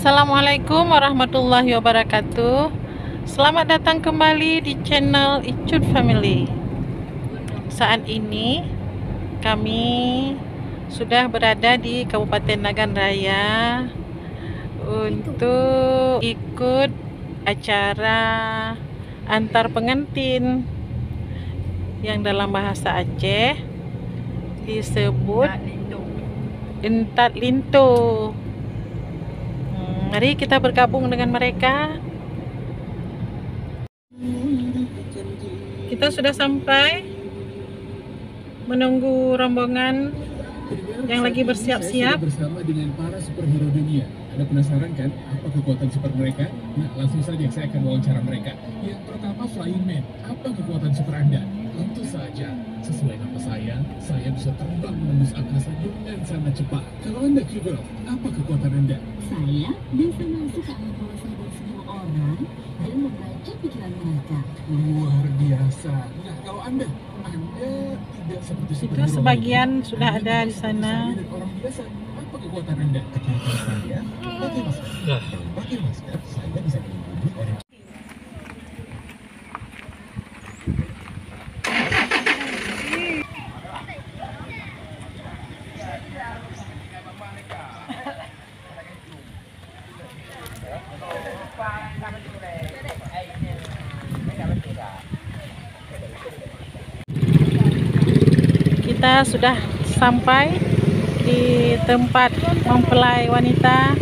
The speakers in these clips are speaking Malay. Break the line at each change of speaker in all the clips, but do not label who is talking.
Assalamualaikum warahmatullahi wabarakatuh. Selamat datang kembali di channel Icut Family. Saat ini kami sudah berada di Kabupaten Nagan Raya untuk ikut acara antar pengantin yang dalam bahasa Aceh disebut Entat Linto. Mari kita bergabung dengan mereka. Kita sudah sampai, menunggu rombongan yang lagi bersiap-siap
bersama dengan para superhero dunia. Anda penasaran kan apa kekuatan super mereka? Nah, langsung saja saya akan wawancara mereka. Yang pertama, Flying Man. Apa kekuatan super Anda? Tentu saja, sesuai nama saya bisa terbang menembus angkasa dengan sangat cepat. Kalau Anda, Q-Girl, apa kekuatan Anda?
Saya bisa masuk ke alam bawah sadar semua orang dan membaca pikiran mereka.
Luar biasa. Nah, kalau Anda tidak seperti
itu
superhero
sebagian
lainnya.
sudah
Anda
ada di
tidak
sana.
seperti saya dan orang biasa. Apa kekuatan Anda? Kekuatan saya pakai masker. Kalau pakai masker, saya bisa melindungi orang.
Kita sudah sampai di tempat mempelai wanita.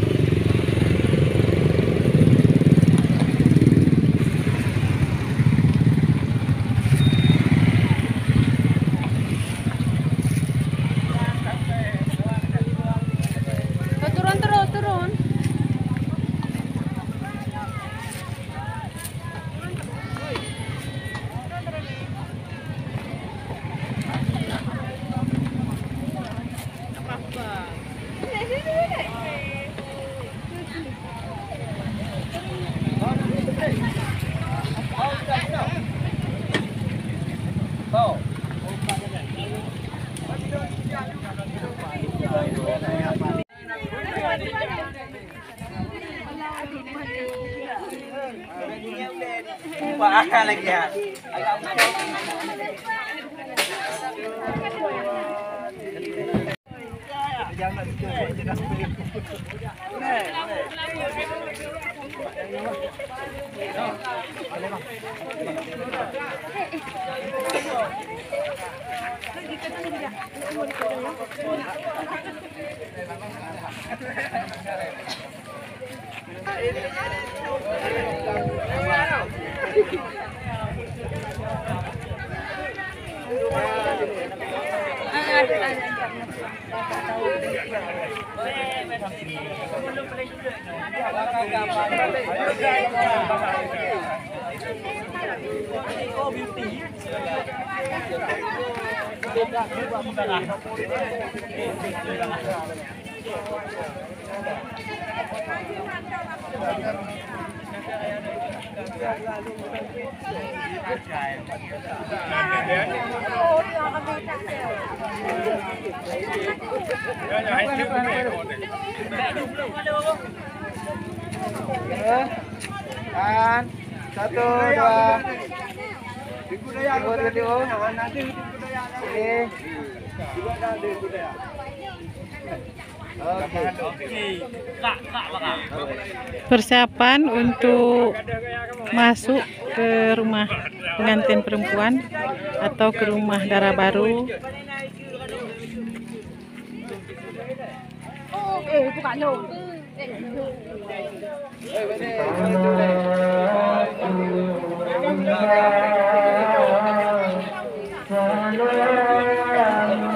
Turun.
Lagi ya.
Kan, 1, 2.
Persiapan untuk masuk ke rumah pengantin perempuan atau ke rumah dara baru.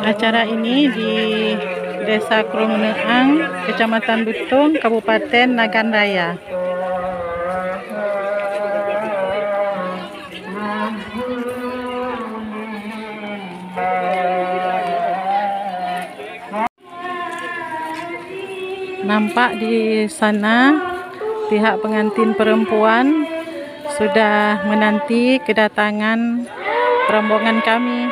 Acara ini di Desa Krungneang, Kecamatan Butung, Kabupaten Nagan Raya. Nampak di sana pihak pengantin perempuan sudah menanti kedatangan rombongan kami.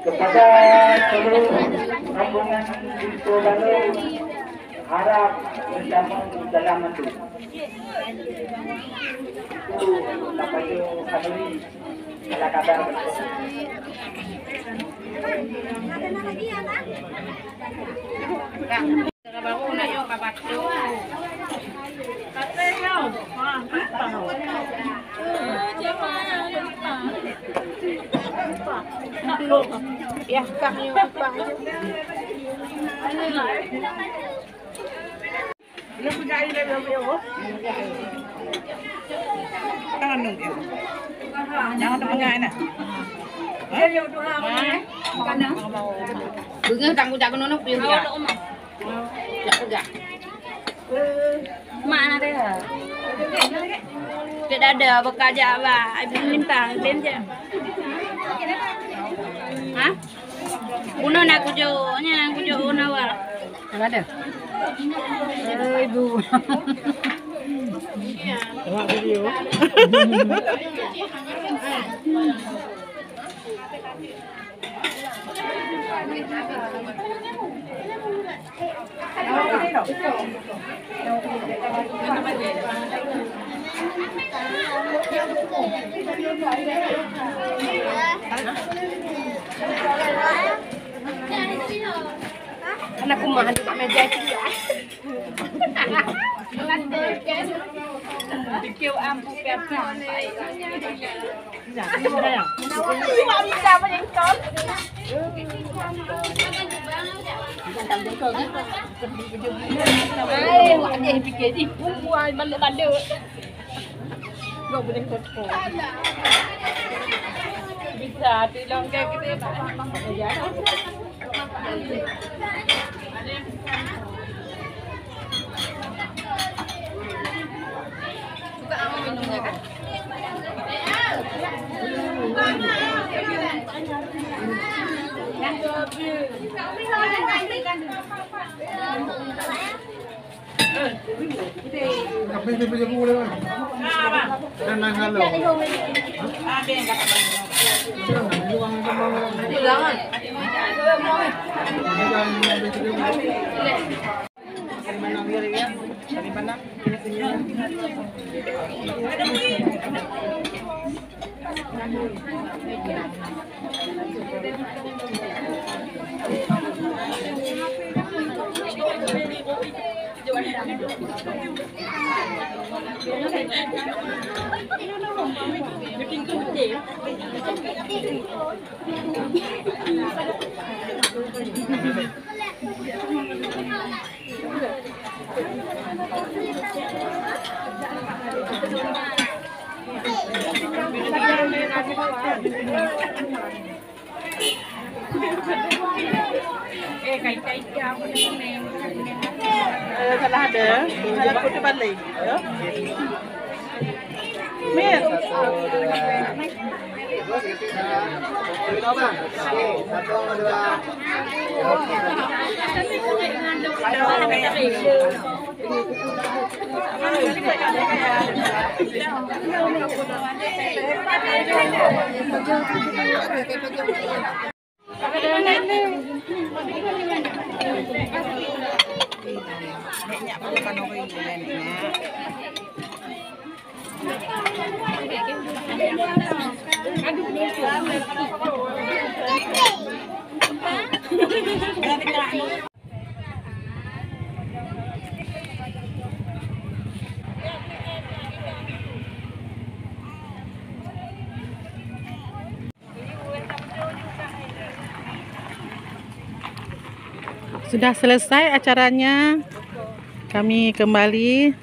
Kepada seluruh rombongan Disco Baru, harap bersama dalam itu. Itu tapayo kami ala kabar.
Baru na yung kabato. Kateyo. Ya, kami yung pang. Ano po dahil na mo?
Ano yun? Jangan terpengaruh nak.
Bunga tak mudah kena nak piu dia. Tak pegang. Mana dia? Tidak ada bekerja apa? Ibu limpang ben je. Hah? Uno nak kujo nawar. Ada. Ibu.
Tengok video.
Anak kumaha di meja itu. Dikau ampu pepa. Tidak bisa menyentuh. Ay, wajah pikir di buai balik-balik. Gak boleh kotor. Bisa bilang kayak gitu ya. Suka sama minumnya kan?
Salah ada aku tu balik. Ya. Mir. Sudah selesai acaranya. Kami kembali.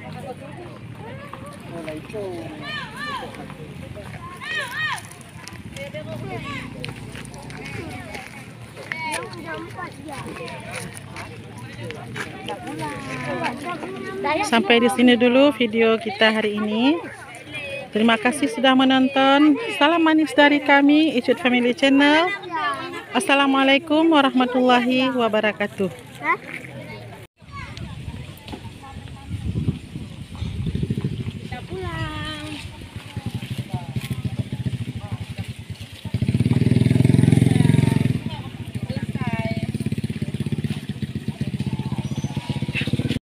Sampai di sini dulu video kita hari ini. Terima kasih sudah menonton. Salam manis dari kami, Icut Family Channel. Assalamualaikum warahmatullahi wabarakatuh.
Pulang.